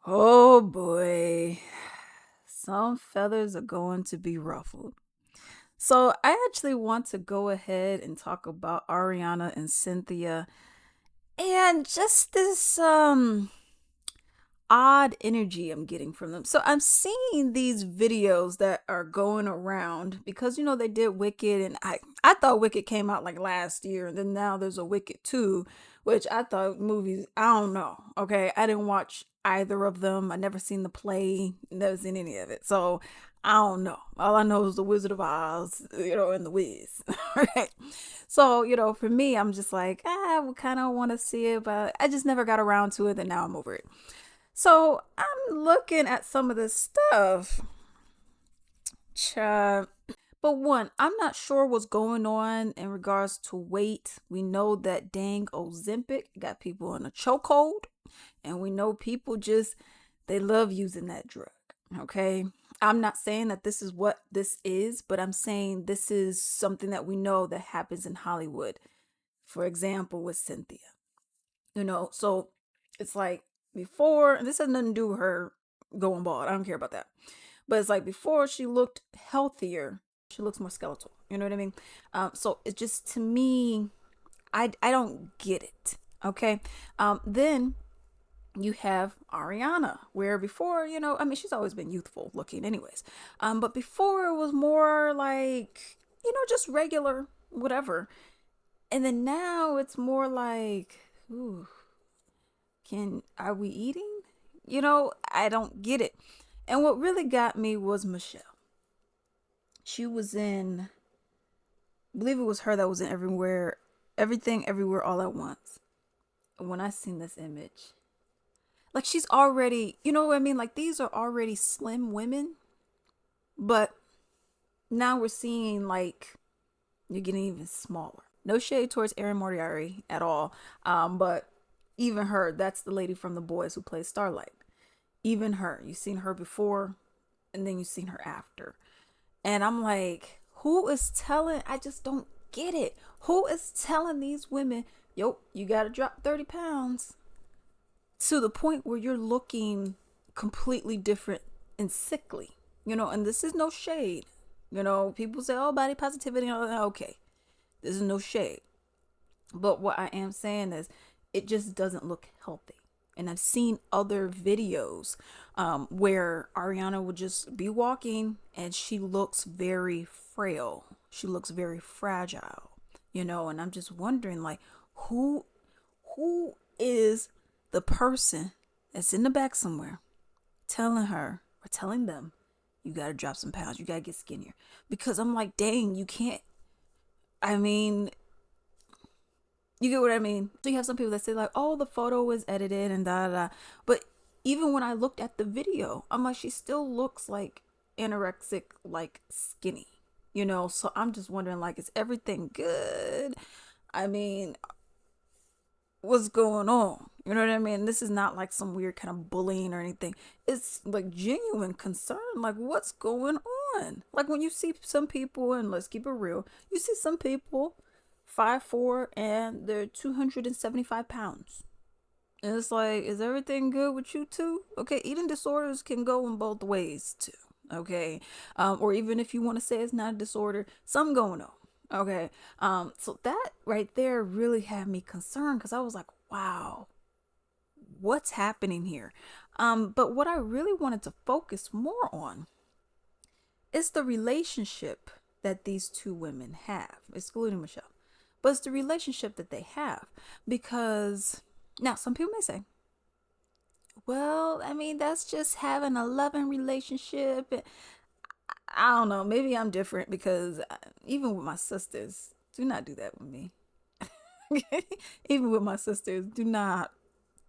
Oh boy, some feathers are going to be ruffled. So, I actually want to go ahead and talk about Ariana and Cynthia and just this odd energy I'm getting from them. So, I'm seeing these videos that are going around because they did Wicked, and I thought Wicked came out like last year, and then now there's a Wicked 2, which I thought movies, I don't know. Okay, I didn't watch either of them. I never seen the play, never seen any of it. So, I don't know. All I know is the Wizard of Oz, and the Wiz. Right. So, for me, I'm just like, I would kind of want to see it, but I just never got around to it, and now I'm over it. So I'm looking at some of this stuff. But one, I'm not sure what's going on in regards to weight. We know that dang Ozempic got people in a chokehold, and we know people they love using that drug. Okay. I'm not saying that this is what this is, but I'm saying this is something that we know that happens in Hollywood. For example, with Cynthia. So it's like before, and this has nothing to do with her going bald. I don't care about that. But it's like before she looked healthier, she looks more skeletal. You know what I mean? So it's just to me, I don't get it. Okay. Then you have Ariana, where before, I mean, she's always been youthful looking, anyways. But before it was more like, just regular, whatever. And then now it's more like, ooh, are we eating? I don't get it. And what really got me was Michelle. She was in, I believe it was her that was in everything, everywhere, all at once. When I seen this image, like she's already, you know what I mean? Like these are already slim women, but now we're seeing like you're getting even smaller. No shade towards Erin Moriarty at all, but even her, that's the lady from The Boys who plays Starlight. Even her, you've seen her before, and then you've seen her after. And I'm like, who is telling? I just don't get it. Who is telling these women, yo, you got to drop 30 pounds to the point where you're looking completely different and sickly? And this is no shade. People say, oh, body positivity. Okay, this is no shade. But what I am saying is, it just doesn't look healthy. And I've seen other videos where Ariana would just be walking and she looks very frail. She looks very fragile, and I'm just wondering, like, who is the person that's in the back somewhere telling her or telling them, you got to drop some pounds, you got to get skinnier? Because I'm like, dang, you can't. I mean, you get what I mean? So you have some people that say like, oh, the photo was edited and da da da. But even when I looked at the video, I'm like, she still looks like anorexic, like skinny. So I'm just wondering, like, is everything good? I mean, what's going on? You know what I mean? This is not like some weird kind of bullying or anything. It's like genuine concern. Like, what's going on? Like when you see some people, and let's keep it real, you see some people 5'4" and they're 275 pounds. And it's like, is everything good with you too? Okay, eating disorders can go in both ways too. Okay, or even if you want to say it's not a disorder, something going on. Okay, so that right there really had me concerned because I was like, wow, what's happening here? But what I really wanted to focus more on is the relationship that these two women have, excluding Michelle. But it's the relationship that they have. Because now some people may say, well, I mean, that's just having a loving relationship. I don't know. Maybe I'm different because even with my sisters, do not do that with me. Even with my sisters,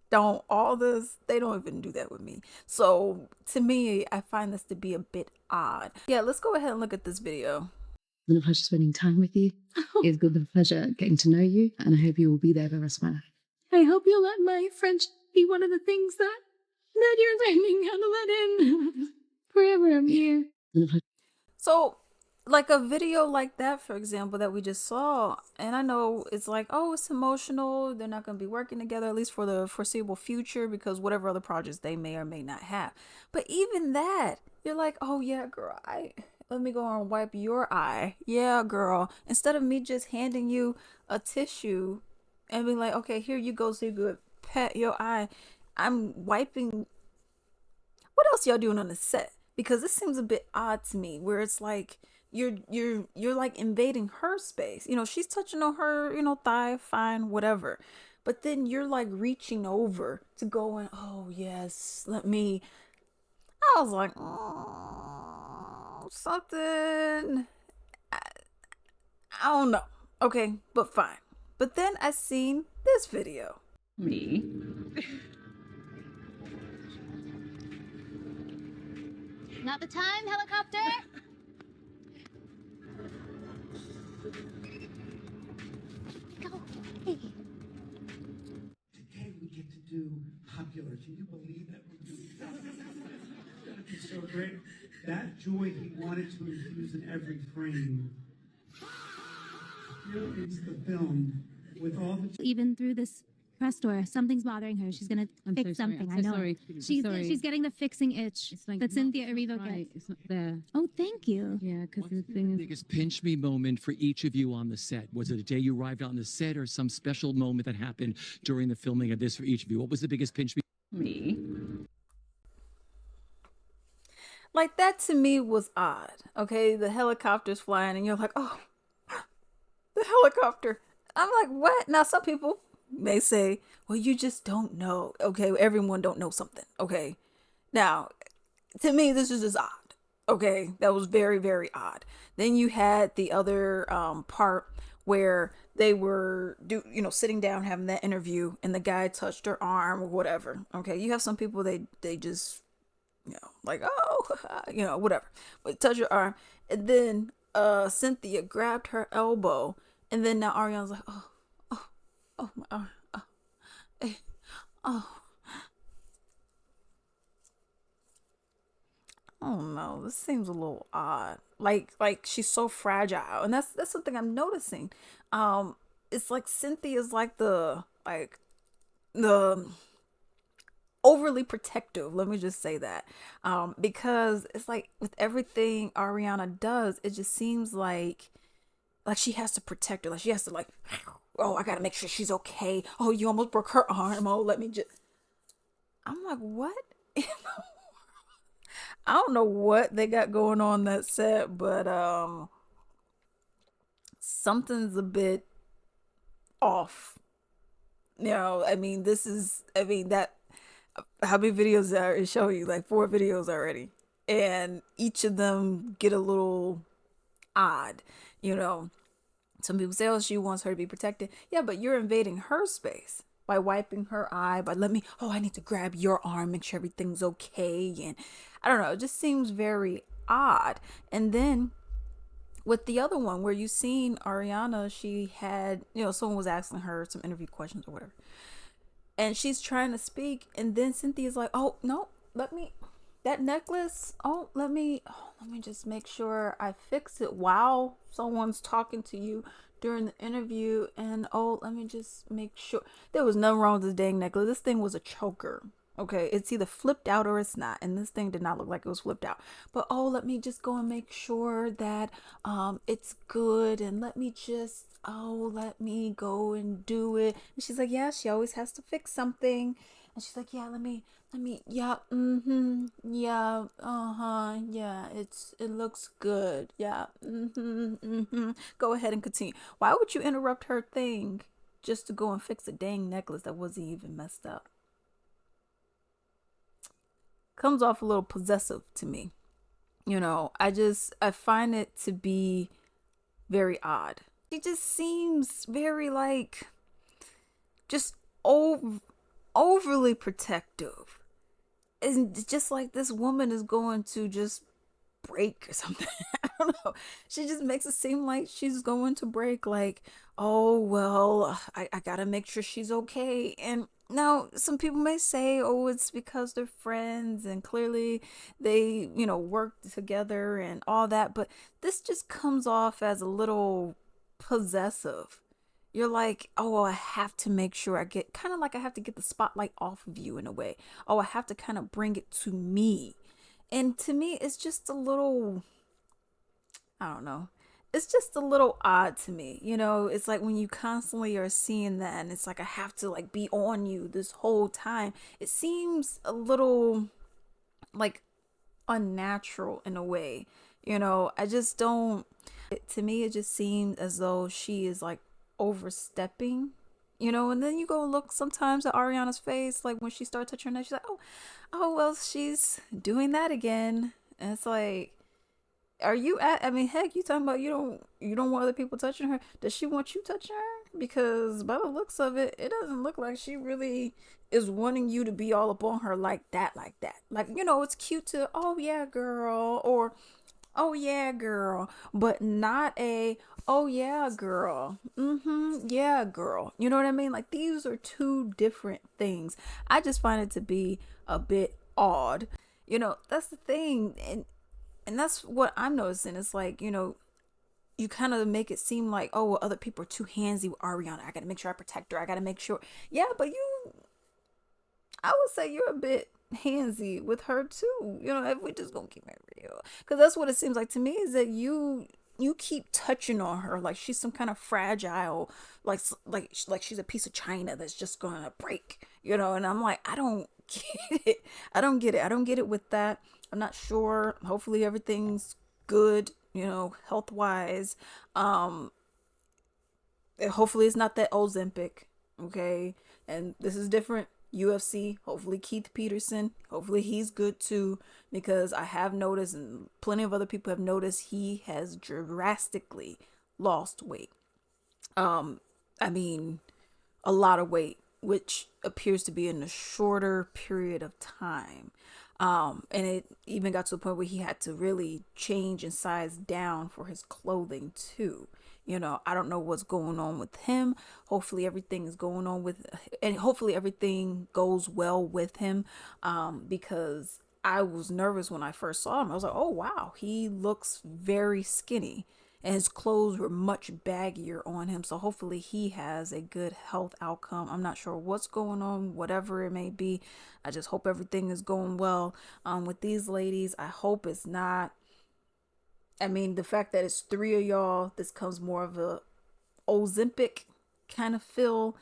don't all this, they don't even do that with me. So to me, I find this to be a bit odd. Yeah, let's go ahead and look at this video. It's been a pleasure spending time with you. It's been a pleasure getting to know you, and I hope you will be there for the rest of my life. I hope you'll let my friendship be one of the things that you're learning how to let in. Forever I'm here. So like a video like that, for example, that we just saw, and I know it's like, oh, it's emotional, they're not going to be working together, at least for the foreseeable future, because whatever other projects they may or may not have. But even that, you're like, oh yeah, girl, let me go and wipe your eye. Yeah, girl. Instead of me just handing you a tissue and being like, okay, here you go, so you could pat your eye, I'm wiping. What else y'all doing on the set? Because this seems a bit odd to me, where it's like you're like invading her space. You know, she's touching on her, thigh, fine, whatever. But then you're like reaching over to go and, oh yes, let me. I was like, oh, something. I don't know. Okay, but fine. But then I seen this video. Me? Not the time, helicopter! Go. Hey. Today we get to do popular. Can you believe that we're doing that? It's so great. That joy he wanted to infuse in every frame. Here is the film with all the. Even through this press tour, something's bothering her. She's gonna fix something. I know. Sorry. She's getting the fixing itch that Cynthia Erivo Right, gets. it's not there. Oh, thank you. Yeah, because What's the the thing is, biggest pinch me moment for each of you on the set? Was it the day you arrived on the set or some special moment that happened during the filming of this for each of you? What was the biggest pinch me? me. Like that to me was odd. Okay, the helicopter's flying and you're like, oh, the helicopter. I'm like, what? Now some people may say, well, you just don't know. Okay, everyone don't know something. Okay. Now, to me, this is just odd. Okay, that was very, very odd. Then you had the other part where they were sitting down having that interview and the guy touched her arm or whatever. Okay, you have some people they just like, oh, whatever. But touch your arm. And then Cynthia grabbed her elbow. And then now Ariana's like, oh, my arm. Oh. Oh no, this seems a little odd. Like she's so fragile. And that's something I'm noticing. It's like Cynthia's like the overly protective, let me just say that, because it's like with everything Ariana does, it just seems like she has to protect her, like she has to like, oh, I gotta make sure she's okay, oh, you almost broke her arm, oh, let me just. I'm like, what? I don't know what they got going on that set, but something's a bit off. I mean, that how many videos are it showing you? Like 4 videos already. And each of them get a little odd, Some people say, oh, she wants her to be protected. Yeah, but you're invading her space by wiping her eye, by I need to grab your arm, make sure everything's okay. And I don't know, it just seems very odd. And then with the other one where you seen Ariana, she had, someone was asking her some interview questions or whatever. And she's trying to speak, and then Cynthia's like, "Oh no, that necklace. Oh, let me just make sure I fix it while someone's talking to you during the interview. And oh, let me just make sure there was nothing wrong with this dang necklace. This thing was a choker. Okay, it's either flipped out or it's not, and this thing did not look like it was flipped out. But oh, let me just go and make sure that it's good, and let me go and do it." And she's like, yeah, she always has to fix something. And she's like, yeah, let me, yeah, yeah, yeah, it looks good, yeah, go ahead and continue. Why would you interrupt her thing just to go and fix a dang necklace that wasn't even messed up? Comes off a little possessive to me. I find it to be very odd. She just seems very just overly protective. It's just like this woman is going to just break or something. I don't know. She just makes it seem like she's going to break. Like, oh, well, I gotta make sure she's okay. And Now, some people may say, oh, it's because they're friends and clearly they, work together and all that, but this just comes off as a little possessive. You're like, oh, I have to make sure I get kind of like I have to get the spotlight off of you in a way. Oh, I have to kind of bring it to me. And to me, it's just a little, I don't know. It's just a little odd to me. It's like when you constantly are seeing that and it's like I have to like be on you this whole time. It seems a little like unnatural in a way. I just don't to me it just seems as though she is like overstepping. And then you go look sometimes at Ariana's face, like when she started touching her neck, she's like, oh, well, she's doing that again. And it's like, are you I mean, heck, you talking about you don't want other people touching her. Does she want you touching her? Because by the looks of it, it doesn't look like she really is wanting you to be all up on her like that. Like, it's cute to, oh yeah, girl, or oh yeah, girl, but not a, oh yeah, girl. Yeah, girl. You know what I mean? Like, these are two different things. I just find it to be a bit odd. That's the thing. And that's what I'm noticing. It's like, you kind of make it seem like, oh, well, other people are too handsy with Ariana. I got to make sure I protect her. I got to make sure. Yeah, but I would say you're a bit handsy with her too. If we just gonna keep it real. Because that's what it seems like to me, is that you keep touching on her like she's some kind of fragile, like she's a piece of china that's just gonna break, and I'm like, I don't get it. I don't get it. I don't get it with that. I'm not sure. Hopefully everything's good, health wise. Hopefully it's not that Ozempic. Okay. And this is different. UFC, hopefully Keith Peterson, hopefully he's good too, because I have noticed, and plenty of other people have noticed, he has drastically lost weight. I mean, a lot of weight, which appears to be in a shorter period of time. And it even got to a point where he had to really change and size down for his clothing too. I don't know what's going on with him. Hopefully everything is going on and hopefully everything goes well with him. Because I was nervous when I first saw him. I was like, oh wow, he looks very skinny. And his clothes were much baggier on him. So hopefully he has a good health outcome. I'm not sure what's going on, whatever it may be. I just hope everything is going well with these ladies. I hope it's not. I mean, the fact that it's three of y'all, this comes more of a Ozempic kind of feel,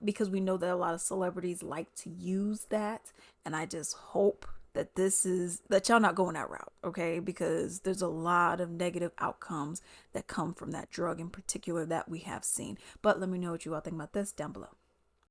because we know that a lot of celebrities like to use that. And I just hope that that y'all not going that route, okay? Because there's a lot of negative outcomes that come from that drug in particular that we have seen. But let me know what you all think about this down below.